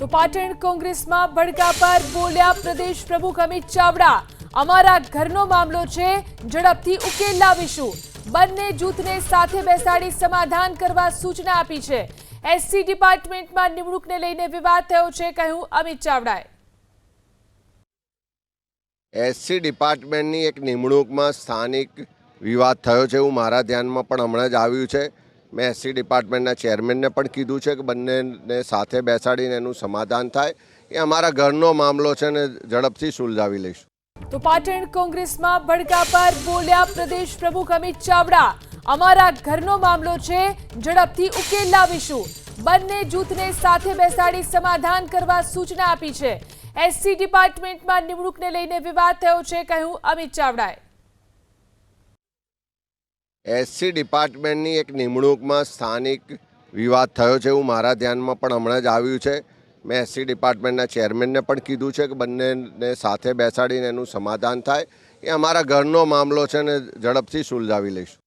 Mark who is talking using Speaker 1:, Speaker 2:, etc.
Speaker 1: તો પાટણ કોંગ્રેસમાં બળકા પર બોલ્યા પ્રદેશ પ્રમુખ અમિત ચાવડા। અમારા ઘરનો મામલો છે, ઝડપથી ઉકેલ લાવીશું। બંને જૂથને સાથે બેસાડી સમાધાન કરવા સૂચના આપી છે। એસસી ડિપાર્ટમેન્ટમાં નિમણૂકને લઈને વિવાદ થયો છે, કહ્યું અમિત ચાવડાએ।
Speaker 2: એસસી ડિપાર્ટમેન્ટની એક નિમણૂકમાં સ્થાનિક વિવાદ થયો છે એવું મારા ધ્યાનમાં પણ હમણાં જ આવ્યું છે। મેં એસસી ડિપાર્ટમેન્ટના ચેરમેનને પણ કીધું છે કે બંનેને સાથે બેસાડીને એનું સમાધાન થાય। એ અમારા ઘરનો મામલો છે ને ઝડપથી સુલઝાવી લઈશું।
Speaker 1: તો પાટણ કોંગ્રેસમાં બળકા પર બોલ્યા પ્રદેશ પ્રમુખ અમિત ચાવડા। અમારા ઘરનો મામલો છે, ઝડપથી ઉકેલ લાવીશું। બંને જૂથને સાથે બેસાડી સમાધાન કરવા સૂચના આપી છે। એસસી ડિપાર્ટમેન્ટમાં નિમણૂકને લઈને વિવાદ થયો છે, કહ્યું અમિત ચાવડાએ।
Speaker 2: એસસી ડિપાર્ટમેન્ટની એક નિમણૂકમાં સ્થાનિક વિવાદ થયો છે એવું મારા ધ્યાનમાં પણ હમણાં જ આવ્યું છે। મેં એસસી ડિપાર્ટમેન્ટના ચેરમેનને પણ કીધું છે કે બંનેને સાથે બેસાડીને એનું સમાધાન થાય। એ અમારા ઘરનો મામલો છે ને ઝડપથી સુલઝાવી લઈશું।